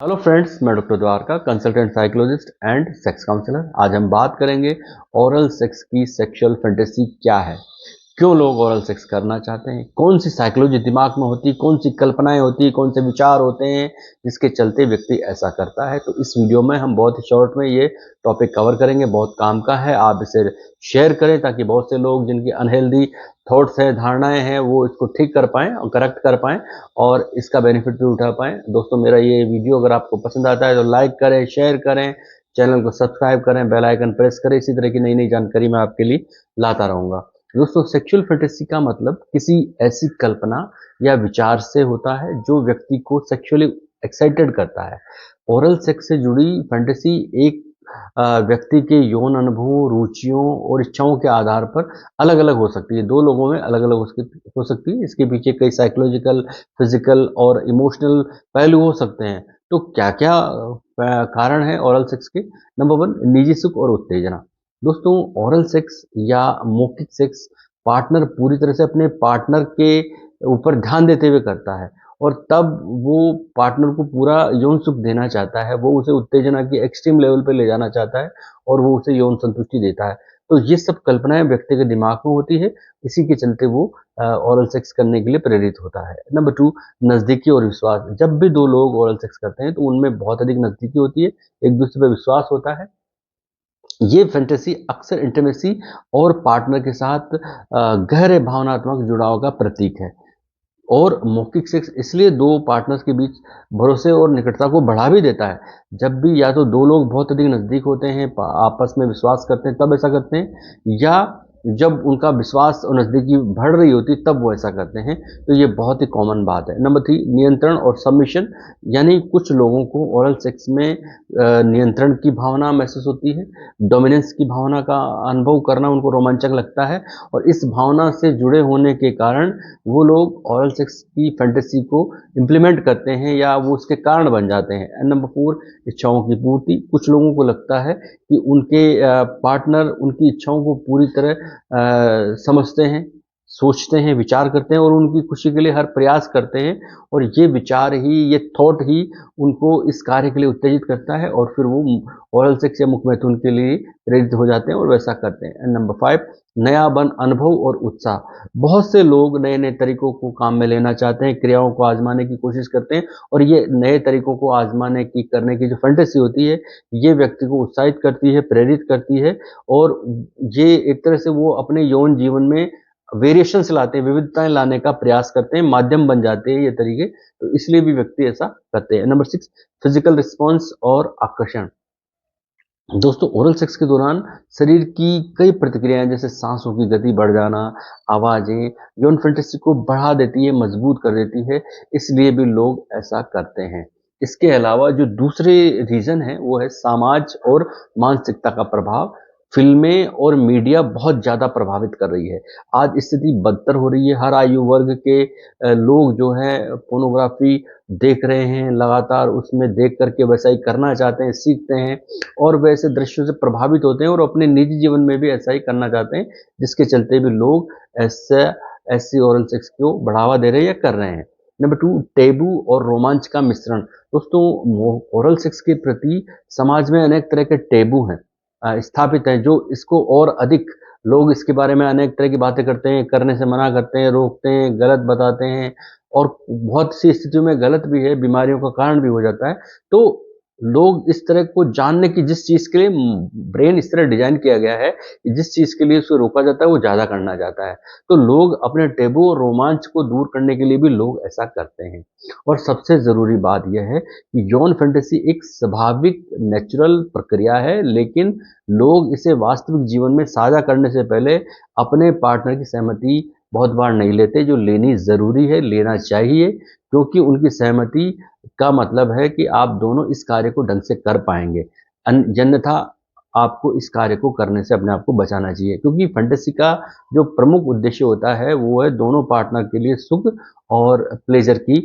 Hello friends, मैं doctor Dwarka, consultant psychologist and sex counsellor. आज हम बात करेंगे ओरल सेक्स की सेक्सुअल फैंटेसी क्या है, क्यों लोग ओरल सेक्स करना चाहते हैं, कौन सी साइकोलॉजी दिमाग में होती है, कौन सी कल्पनाएं होती है, कौन से विचार होते हैं जिसके चलते व्यक्ति ऐसा करता है। तो इस वीडियो में हम बहुत ही शॉर्ट में ये टॉपिक कवर करेंगे। बहुत काम का है, आप इसे शेयर करें ताकि बहुत से लोग जिनकी अनहेल्दी थॉट्स है, धारणाएं हैं, वो इसको ठीक कर पाएं और करेक्ट कर पाएं और इसका बेनिफिट भी उठा पाएं। दोस्तों, मेरा ये वीडियो अगर आपको पसंद आता है तो लाइक करें, शेयर करें, चैनल को सब्सक्राइब करें, बेल आइकन प्रेस करें। इसी तरह की नई नई जानकारी मैं आपके लिए लाता रहूंगा। दोस्तों, सेक्सुअल फैंटेसी का मतलब किसी ऐसी कल्पना या विचार से होता है जो व्यक्ति को सेक्सुअली एक्साइटेड करता है। ओरल सेक्स से जुड़ी फैंटेसी एक व्यक्ति के यौन अनुभवों, रुचियों और इच्छाओं के आधार पर अलग अलग हो सकती है। दो लोगों में अलग अलग हो सकती है। इसके पीछे कई साइकोलॉजिकल, फिजिकल और इमोशनल पहलू हो सकते हैं। तो क्या क्या कारण है ओरल सेक्स के? नंबर वन, निजी सुख और उत्तेजना। दोस्तों, ओरल सेक्स या मौखिक सेक्स पार्टनर पूरी तरह से अपने पार्टनर के ऊपर ध्यान देते हुए करता है और तब वो पार्टनर को पूरा यौन सुख देना चाहता है। वो उसे उत्तेजना की एक्सट्रीम लेवल पे ले जाना चाहता है और वो उसे यौन संतुष्टि देता है। तो ये सब कल्पनाएं व्यक्ति के दिमाग में होती है, इसी के चलते वो ओरल सेक्स करने के लिए प्रेरित होता है। नंबर टू, नजदीकी और विश्वास। जब भी दो लोग ओरल सेक्स करते हैं तो उनमें बहुत अधिक नजदीकी होती है, एक दूसरे पर विश्वास होता है। ये फैंटेसी अक्सर इंटीमेसी और पार्टनर के साथ गहरे भावनात्मक जुड़ाव का प्रतीक है। और मौखिक सेक्स इसलिए दो पार्टनर्स के बीच भरोसे और निकटता को बढ़ा भी देता है। जब भी या तो दो लोग बहुत अधिक नज़दीक होते हैं, आपस में विश्वास करते हैं, तब ऐसा करते हैं, या जब उनका विश्वास और नज़दीकी बढ़ रही होती तब वो ऐसा करते हैं। तो ये बहुत ही कॉमन बात है। नंबर थ्री, नियंत्रण और सबमिशन। यानी कुछ लोगों को ओरल सेक्स में नियंत्रण की भावना महसूस होती है, डोमिनेंस की भावना का अनुभव करना उनको रोमांचक लगता है और इस भावना से जुड़े होने के कारण वो लोग ओरल सेक्स की फैंटेसी को इम्प्लीमेंट करते हैं या वो उसके कारण बन जाते हैं। एंड नंबर फोर, इच्छाओं की पूर्ति। कुछ लोगों को लगता है कि उनके पार्टनर उनकी इच्छाओं को पूरी तरह समझते हैं, सोचते हैं, विचार करते हैं और उनकी खुशी के लिए हर प्रयास करते हैं और ये विचार ही, ये थॉट ही उनको इस कार्य के लिए उत्तेजित करता है और फिर वो ओरल सेक्स या मुख मैथुन के लिए प्रेरित हो जाते हैं और वैसा करते हैं। एंड नंबर फाइव, नयापन, अनुभव और उत्साह। बहुत से लोग नए नए तरीकों को काम में लेना चाहते हैं, क्रियाओं को आजमाने की कोशिश करते हैं और ये नए तरीकों को आजमाने की, करने की जो फैंटेसी होती है, ये व्यक्ति को उत्साहित करती है, प्रेरित करती है और ये एक तरह से वो अपने यौन जीवन में वेरिएशंस लाते हैं, विविधताएं लाने का प्रयास करते हैं, माध्यम बन जाते हैं ये तरीके। तो इसलिए भी व्यक्ति ऐसा करते हैं। नंबर सिक्स, फिजिकल रिस्पॉन्स और आकर्षण। दोस्तों, ओरल सेक्स के दौरान शरीर की कई प्रतिक्रियाएं जैसे सांसों की गति बढ़ जाना, आवाजें यौन फैंटेसी को बढ़ा देती है, मजबूत कर देती है, इसलिए भी लोग ऐसा करते हैं। इसके अलावा जो दूसरे रीजन है वो है समाज और मानसिकता का प्रभाव। फिल्में और मीडिया बहुत ज्यादा प्रभावित कर रही है। आज स्थिति बदतर हो रही है। हर आयु वर्ग के लोग जो है पोर्नोग्राफी देख रहे हैं, लगातार उसमें देख करके वैसा ही करना चाहते हैं, सीखते हैं और वैसे दृश्यों से प्रभावित होते हैं और अपने निजी जीवन में भी ऐसा ही करना चाहते हैं, जिसके चलते भी लोग ऐसे ओरल सेक्स को बढ़ावा दे रहे हैं या कर रहे हैं। नंबर टू, टेबू और रोमांच का मिश्रण। दोस्तों, ओरल सेक्स के प्रति समाज में अनेक तरह के टेबू हैं, स्थापित हैं, जो इसको और अधिक, लोग इसके बारे में अनेक तरह की बातें करते हैं, करने से मना करते हैं, रोकते हैं, गलत बताते हैं और बहुत सी स्थितियों में गलत भी है, बीमारियों का कारण भी हो जाता है। तो लोग इस तरह को जानने की, जिस चीज के लिए ब्रेन इस तरह डिजाइन किया गया है कि जिस चीज के लिए उसे रोका जाता है वो ज्यादा करना चाहता है। तो लोग अपने टेबू और रोमांच को दूर करने के लिए भी लोग ऐसा करते हैं। और सबसे जरूरी बात यह है कि यौन फैंटेसी एक स्वाभाविक, नेचुरल प्रक्रिया है, लेकिन लोग इसे वास्तविक जीवन में साझा करने से पहले अपने पार्टनर की सहमति बहुत बार नहीं लेते, जो लेनी जरूरी है, लेना चाहिए, क्योंकि उनकी सहमति का मतलब है कि आप दोनों इस कार्य को ढंग से कर पाएंगे। अन्यथा आपको इस कार्य को करने से अपने आप को बचाना चाहिए, क्योंकि फैंटेसी का जो प्रमुख उद्देश्य होता है वो है दोनों पार्टनर के लिए सुख और प्लेजर की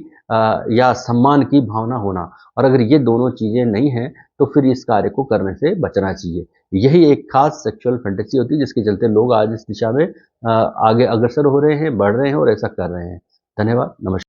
या सम्मान की भावना होना। और अगर ये दोनों चीजें नहीं हैं तो फिर इस कार्य को करने से बचना चाहिए। यही एक खास सेक्सुअल फैंटेसी होती है जिसके चलते लोग आज इस दिशा में आगे अग्रसर हो रहे हैं, बढ़ रहे हैं और ऐसा कर रहे हैं। धन्यवाद, नमस्कार।